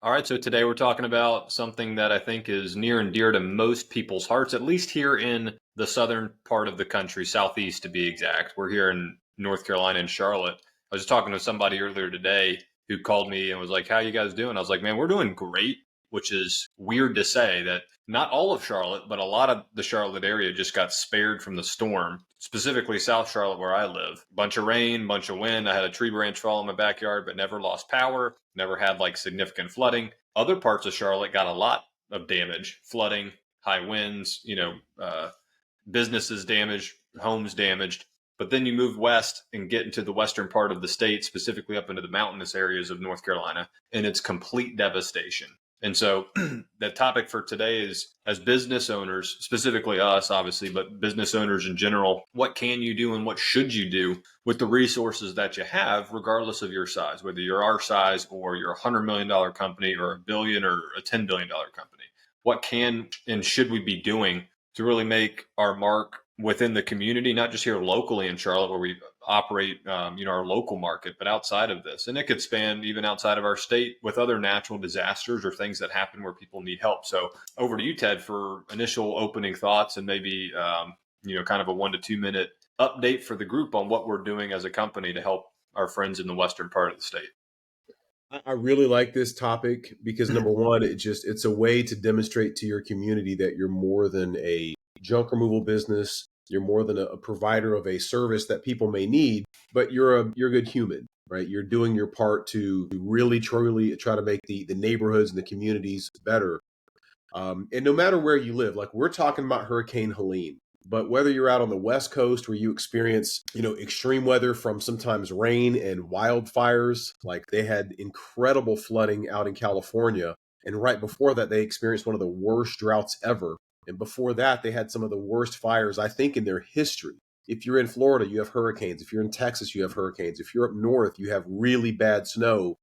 All right, so today we're talking about something that I think is near and dear to most people's hearts, at least here in the southern part of the country, southeast to be exact. We're here in North Carolina in Charlotte. I was just talking to somebody earlier today who called me and was like, "How you guys doing?" I was like, "Man, we're doing great," which is weird to say that not all of Charlotte, but a lot of the Charlotte area just got spared from the storm, specifically South Charlotte where I live. Bunch of rain, bunch of wind. I had a tree branch fall in my backyard, but never lost power, never had like significant flooding. Other parts of Charlotte got a lot of damage, flooding, high winds, businesses damaged, homes damaged. But then you move west and get into the western part of the state, specifically up into the mountainous areas of North Carolina, and it's complete devastation. And so the topic for today is, as business owners, specifically us, obviously, but business owners in general, what can you do and what should you do with the resources that you have, regardless of your size, whether you're our size or you're $100 million company or $1 billion or a $10 billion company? What can and should we be doing to really make our mark within the community, not just here locally in Charlotte where we operate, our local market, but outside of this. And it could span even outside of our state with other natural disasters or things that happen where people need help. So over to you, Ted, for initial opening thoughts and maybe, kind of a 1 to 2 minute update for the group on what we're doing as a company to help our friends in the western part of the state. I really like this topic because number one, it's a way to demonstrate to your community that you're more than a junk removal business. You're more than a provider of a service that people may need, but you're a good human, right? You're doing your part to really truly try to make the neighborhoods and the communities better. And no matter where you live, like we're talking about Hurricane Helene. But whether you're out on the West Coast where you experience, extreme weather from sometimes rain and wildfires, like they had incredible flooding out in California. And right before that, they experienced one of the worst droughts ever. And before that, they had some of the worst fires, I think, in their history. If you're in Florida, you have hurricanes. If you're in Texas, you have hurricanes. If you're up north, you have really bad snow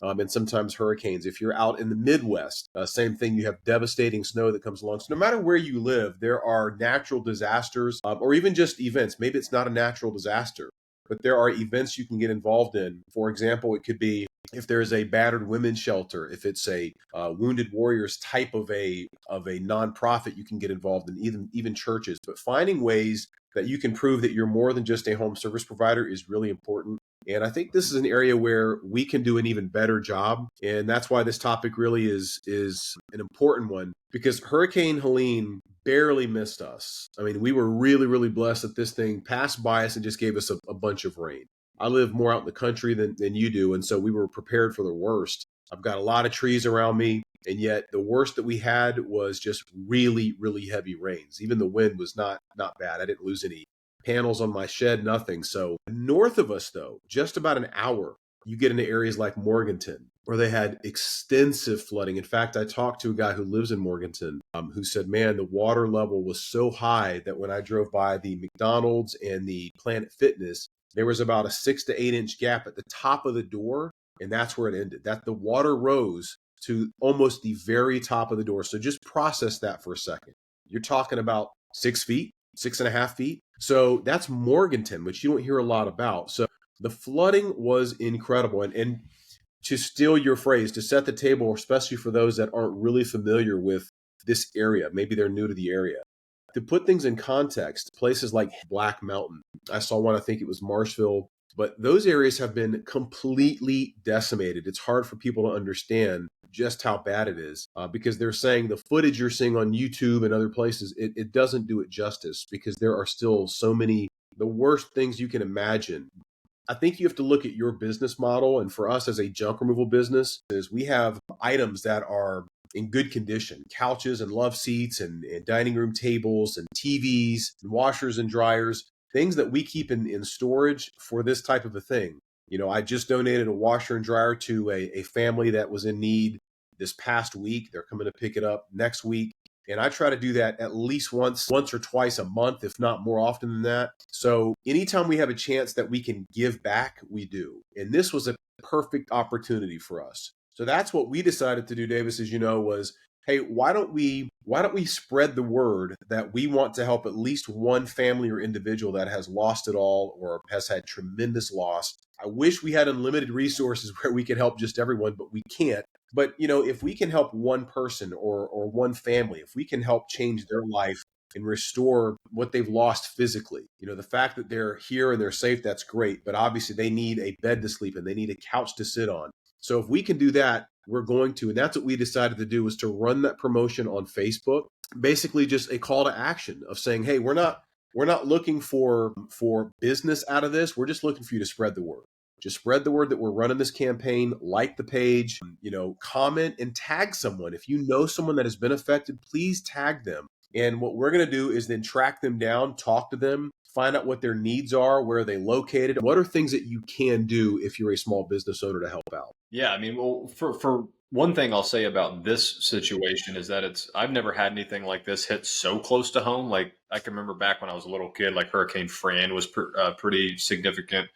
and sometimes hurricanes. If you're out in the Midwest, same thing, you have devastating snow that comes along. So no matter where you live, there are natural disasters or even just events. Maybe it's not a natural disaster, but there are events you can get involved in. For example, it could be if there's a battered women's shelter, if it's a wounded warriors type of a nonprofit, you can get involved in even churches. But finding ways that you can prove that you're more than just a home service provider is really important. And I think this is an area where we can do an even better job. And that's why this topic really is an important one, because Hurricane Helene barely missed us. I mean, we were really, really blessed that this thing passed by us and just gave us a bunch of rain. I live more out in the country than you do. And so we were prepared for the worst. I've got a lot of trees around me. And yet the worst that we had was just really, really heavy rains. Even the wind was not bad. I didn't lose any panels on my shed, nothing. So north of us, though, just about an hour, you get into areas like Morganton, where they had extensive flooding. In fact, I talked to a guy who lives in Morganton who said, man, the water level was so high that when I drove by the McDonald's and the Planet Fitness, there was about a 6 to 8 inch gap at the top of the door. And that's where it ended. That the water rose to almost the very top of the door. So just process that for a second. You're talking about 6 feet, 6.5 feet. So that's Morganton, which you don't hear a lot about. So the flooding was incredible. And to steal your phrase, to set the table, especially for those that aren't really familiar with this area, maybe they're new to the area. To put things in context, places like Black Mountain, I saw one, I think it was Marshville, but those areas have been completely decimated. It's hard for people to understand just how bad it is because they're saying the footage you're seeing on YouTube and other places, it doesn't do it justice because there are still so many, the worst things you can imagine. I think you have to look at your business model. And for us as a junk removal business, is we have items that are in good condition, couches and love seats and dining room tables and TVs and washers and dryers, things that we keep in storage for this type of a thing. I just donated a washer and dryer to a family that was in need this past week. They're coming to pick it up next week. And I try to do that at least once or twice a month, if not more often than that. So anytime we have a chance that we can give back, we do. And this was a perfect opportunity for us. So that's what we decided to do, Davis, as you know, was, hey, why don't we spread the word that we want to help at least one family or individual that has lost it all or has had tremendous loss. I wish we had unlimited resources where we could help just everyone, but we can't. But, if we can help one person or one family, if we can help change their life and restore what they've lost physically, the fact that they're here and they're safe, that's great. But obviously they need a bed to sleep in, they need a couch to sit on. So if we can do that, we're going to. And that's what we decided to do, was to run that promotion on Facebook. Basically just a call to action of saying, hey, we're not looking for business out of this. We're just looking for you to spread the word. Just spread the word that we're running this campaign, like the page, comment and tag someone. If you know someone that has been affected, please tag them. And what we're going to do is then track them down, talk to them, find out what their needs are, where are they located, what are things that you can do if you're a small business owner to help out. Yeah, I mean, well, for one thing I'll say about this situation is that I've never had anything like this hit so close to home. Like I can remember back when I was a little kid, like Hurricane Fran was pretty significant.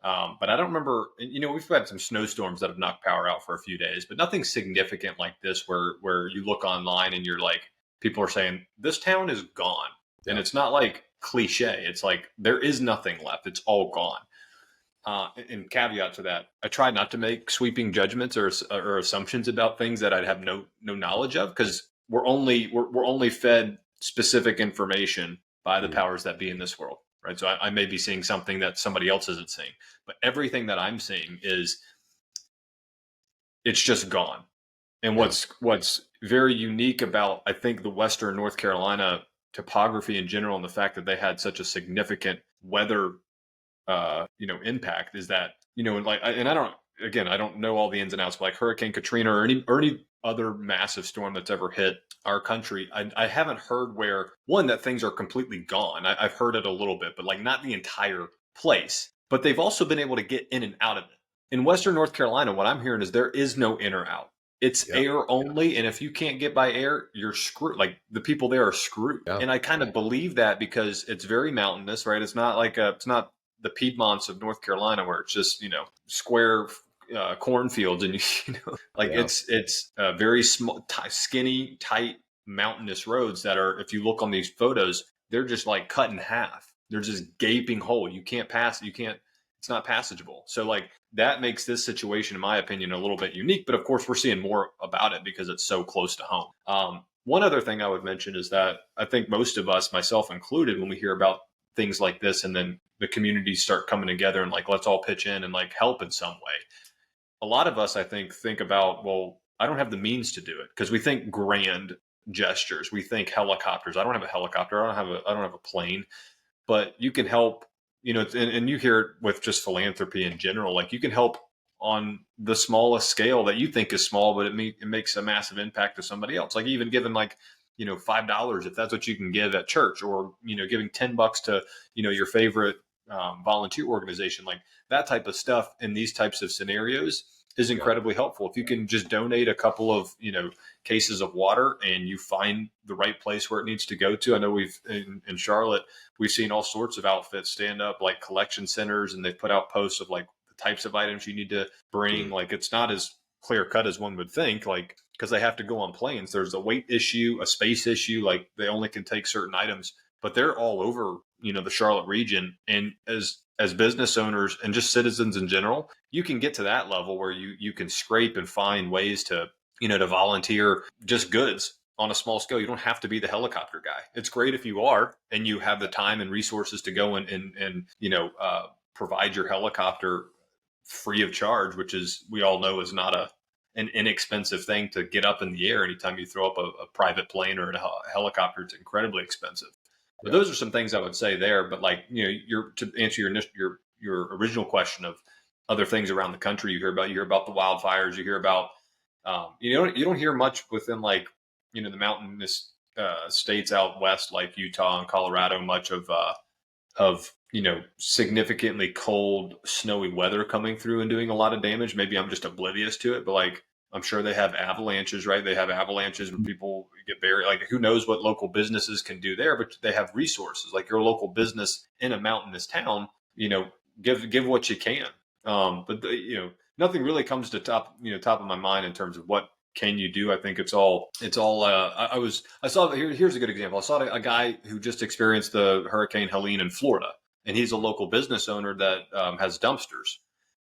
But I don't remember, we've had some snowstorms that have knocked power out for a few days, but nothing significant like this where you look online and you're like, people are saying this town is gone. Yeah. And it's not like cliche. It's like there is nothing left. It's all gone. And caveat to that, I try not to make sweeping judgments or assumptions about things that I'd have no knowledge of, because we're only fed specific information by the powers that be in this world, right? So I may be seeing something that somebody else isn't seeing, but everything that I'm seeing it's just gone. And what's very unique about, I think, the Western North Carolina topography in general, and the fact that they had such a significant weather impact, is that, I don't know all the ins and outs, but like Hurricane Katrina or any other massive storm that's ever hit our country, I haven't heard where, one, that things are completely gone. I've heard it a little bit, but like not the entire place. But they've also been able to get in and out of it. In Western North Carolina, what I'm hearing is there is no in or out. It's air only. And if you can't get by air, you're screwed. Like the people there are screwed. Yeah. And I kind of believe that because it's very mountainous, right? It's not like it's not the Piedmonts of North Carolina where it's just, square cornfields and, it's very small, skinny, tight, mountainous roads that are, if you look on these photos, they're just like cut in half. They're just gaping hole. You can't pass. It's not passageable. So like that makes this situation, in my opinion, a little bit unique. But of course, we're seeing more about it because it's so close to home. One other thing I would mention is that I think most of us, myself included, when we hear about things like this and then the communities start coming together and like, let's all pitch in and like help in some way. A lot of us, I think about, well, I don't have the means to do it, because we think grand gestures. We think helicopters. I don't have a helicopter. I don't have a plane, but you can help, and you hear it with just philanthropy in general. Like you can help on the smallest scale that you think is small, but it makes a massive impact to somebody else. Like even giving like, $5, if that's what you can give at church, or, giving $10 to, your favorite volunteer organization, like that type of stuff in these types of scenarios is incredibly helpful. If you can just donate a couple of, cases of water and you find the right place where it needs to go to. I know in Charlotte, we've seen all sorts of outfits stand up like collection centers, and they've put out posts of like the types of items you need to bring. Like it's not as clear cut as one would think, like, because they have to go on planes. There's a weight issue, a space issue, like they only can take certain items, but they're all over, the Charlotte region. And as business owners and just citizens in general, you can get to that level where you can scrape and find ways to, to volunteer just goods on a small scale. You don't have to be the helicopter guy. It's great if you are, and you have the time and resources to go and provide your helicopter free of charge, which is, we all know, is not an inexpensive thing to get up in the air. Anytime you throw up a private plane or a helicopter, it's incredibly expensive. But those are some things I would say there. But like, to answer your original question of other things around the country, you hear about the wildfires, you hear about, you don't hear much within like, the mountainous states out west, like Utah and Colorado, much of significantly cold, snowy weather coming through and doing a lot of damage. Maybe I'm just oblivious to it, but like, I'm sure they have avalanches, right? They have avalanches where people get buried. Like, who knows what local businesses can do there, but they have resources. Like your local business in a mountainous town, give what you can. But nothing really comes to top of my mind in terms of what can you do. I think it's all. I saw here's a good example. I saw a guy who just experienced the Hurricane Helene in Florida, and he's a local business owner that has dumpsters.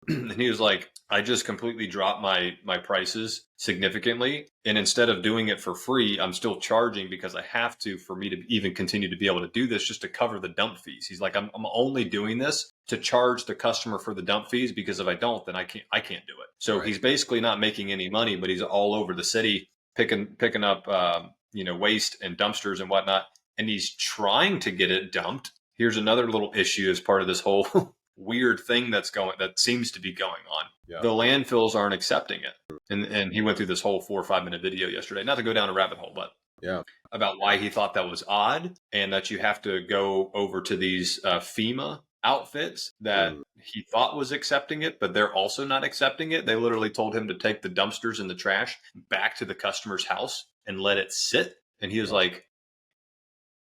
And he was like, I just completely dropped my prices significantly. And instead of doing it for free, I'm still charging because I have to for me to even continue to be able to do this just to cover the dump fees. He's like, I'm only doing this to charge the customer for the dump fees because if I don't, then I can't do it. So Right. he's basically not making any money, but he's all over the city picking up waste and dumpsters and whatnot. And he's trying to get it dumped. Here's another little issue as part of this whole weird thing that seems to be going on. Yeah. The landfills aren't accepting it. And he went through this whole 4 or 5 minute video yesterday, not to go down a rabbit hole, but Yeah. about why he thought that was odd and that you have to go over to these FEMA outfits that he thought was accepting it, but they're also not accepting it. They literally told him to take the dumpsters and the trash back to the customer's house and let it sit. And he was like,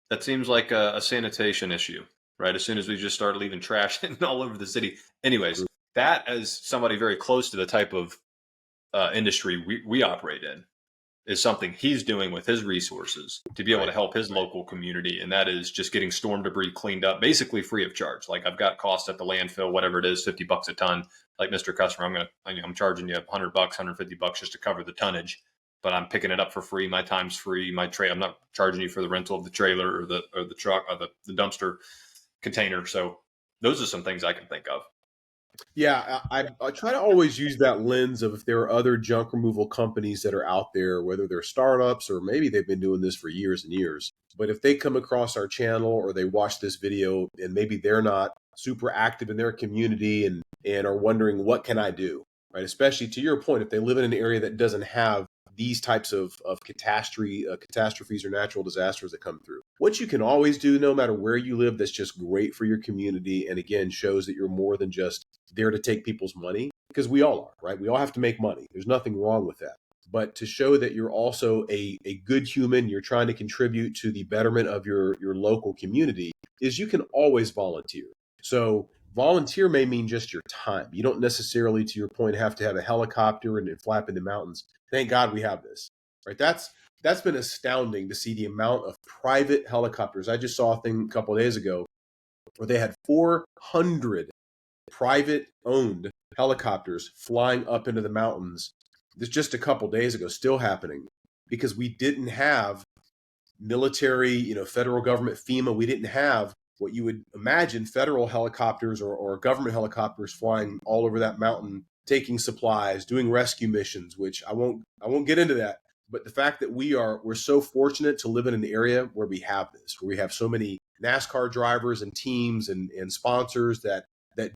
that seems like a sanitation issue, right? As soon as we just start leaving trash all over the city. Anyways, that as somebody very close to the type of industry we operate in is something he's doing with his resources to be able to help his local community. And that is just getting storm debris cleaned up, basically free of charge. Like I've got costs at the landfill, whatever it is, $50 a ton. Like Mr. Customer, I'm charging you $100, $150 just to cover the tonnage, but I'm picking it up for free. My time's free. I'm not charging you for the rental of the trailer or the truck or the dumpster container. So those are some things I can think of. Yeah, I try to always use that lens of if there are other junk removal companies that are out there, whether they're startups or maybe they've been doing this for years and years. But if they come across our channel or they watch this video and maybe they're not super active in their community and are wondering, what can I do? Right? Especially to your point, if they live in an area that doesn't have these types of catastrophes or natural disasters that come through. What you can always do, no matter where you live, that's just great for your community. And again, shows that you're more than just there to take people's money, because we all are, right? We all have to make money. There's nothing wrong with that. But to show that you're also a good human, you're trying to contribute to the betterment of your local community, is you can always volunteer. So volunteer may mean just your time. You don't necessarily, to your point, have to have a helicopter and flap in the mountains. Thank God we have this, right? That's been astounding to see the amount of private helicopters. I just saw a thing a couple of days ago where they had 400 private owned helicopters flying up into the mountains. This just a couple of days ago, still happening because we didn't have military, federal government, FEMA. We didn't have what you would imagine federal helicopters or government helicopters flying all over that mountain, taking supplies, doing rescue missions, which I won't get into that. But the fact that we're so fortunate to live in an area where we have this, where we have so many NASCAR drivers and teams and sponsors that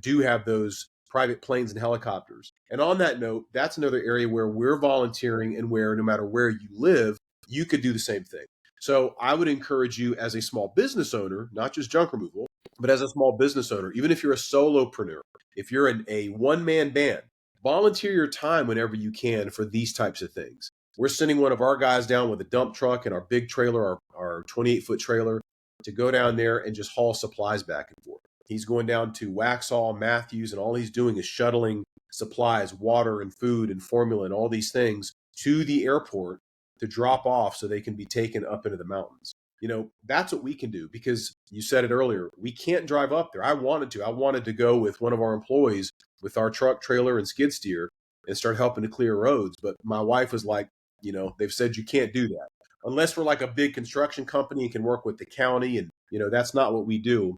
do have those private planes and helicopters. And on that note, that's another area where we're volunteering and where no matter where you live, you could do the same thing. So I would encourage you as a small business owner, not just junk removal, but as a small business owner, even if you're a solopreneur, if you're a one-man band, volunteer your time whenever you can for these types of things. We're sending one of our guys down with a dump truck and our big trailer, our 28-foot trailer, to go down there and just haul supplies back and forth. He's going down to Waxhaw, Matthews, and all he's doing is shuttling supplies, water and food and formula and all these things to the airport to drop off so they can be taken up into the mountains. That's what we can do, because you said it earlier, we can't drive up there. I wanted to go with one of our employees with our truck, trailer, and skid steer and start helping to clear roads. But my wife was like, they've said you can't do that unless we're like a big construction company and can work with the county. And, that's not what we do.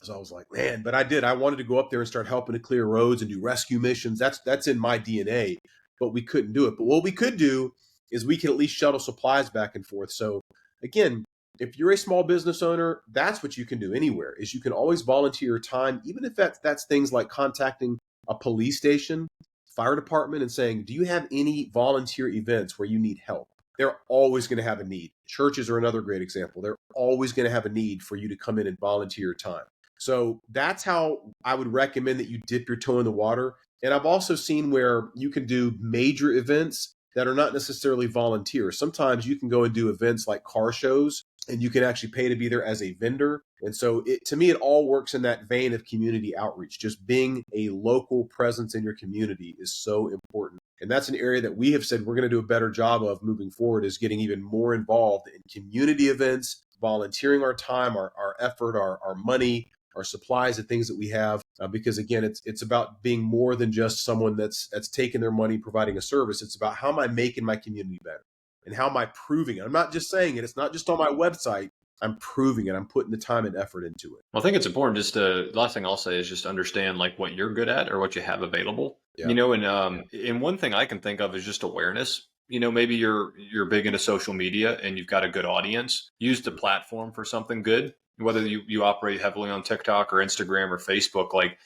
So I was like, man, but I wanted to go up there and start helping to clear roads and do rescue missions. That's in my DNA, but we couldn't do it. But what we could do is we can at least shuttle supplies back and forth. So again, if you're a small business owner, that's what you can do anywhere, is you can always volunteer your time, even if that's things like contacting a police station, fire department, and saying, do you have any volunteer events where you need help? They're always going to have a need. Churches are another great example. They're always going to have a need for you to come in and volunteer your time. So that's how I would recommend that you dip your toe in the water. And I've also seen where you can do major events that are not necessarily volunteer. Sometimes you can go and do events like car shows, and you can actually pay to be there as a vendor. And so to me, it all works in that vein of community outreach. Just being a local presence in your community is so important. And that's an area that we have said we're going to do a better job of moving forward, is getting even more involved in community events, volunteering our time, our effort, our money, our supplies, and things that we have because again, it's about being more than just someone that's taking their money, providing a service. It's about how am I making my community better, and how am I proving it. I'm not just saying it. It's not just on my website. I'm proving it. I'm putting the time and effort into it. Well, I think it's important just to, the last thing I'll say is just understand like what you're good at or what you have available. Yeah. And one thing I can think of is just awareness. Maybe you're big into social media and you've got a good audience. Use the platform for something good. Whether you operate heavily on TikTok or Instagram or Facebook, like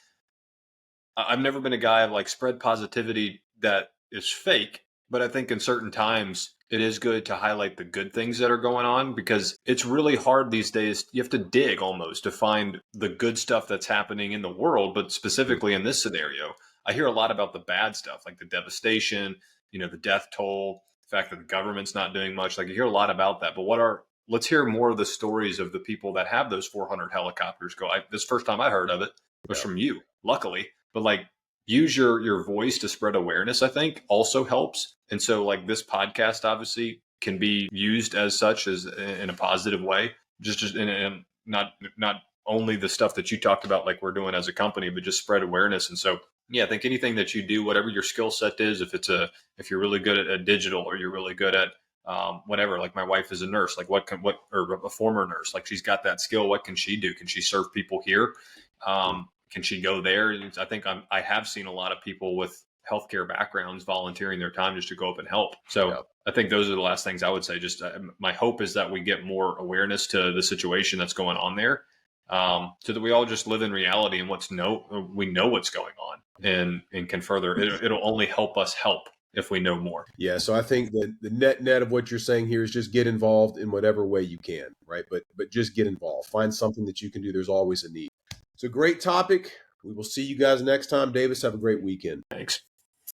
I've never been a guy of like spread positivity that is fake, but I think in certain times it is good to highlight the good things that are going on because it's really hard these days. You have to dig almost to find the good stuff that's happening in the world, but specifically in this scenario, I hear a lot about the bad stuff, like the devastation, the death toll, the fact that the government's not doing much. Like you hear a lot about that, but let's hear more of the stories of the people that have those 400 helicopters go. This first time I heard of it was from you, luckily. But like use your voice to spread awareness, I think also helps. And so like this podcast obviously can be used as such as in a positive way, just in not only the stuff that you talked about like we're doing as a company, but just spread awareness. And so yeah, I think anything that you do, whatever your skill set is, if you're really good at digital or you're really good at whatever, like my wife is a nurse, like or a former nurse, like she's got that skill. What can she do? Can she serve people here? Can she go there? I think I have seen a lot of people with healthcare backgrounds volunteering their time just to go up and help. So I think those are the last things I would say. Just my hope is that we get more awareness to the situation that's going on there, so that we all just live in reality and we know what's going on and can further. It'll only help us help if we know more. Yeah, so I think that the net of what you're saying here is just get involved in whatever way you can, right? But just get involved. Find something that you can do. There's always a need. It's a great topic. We will see you guys next time. Davis, have a great weekend. Thanks.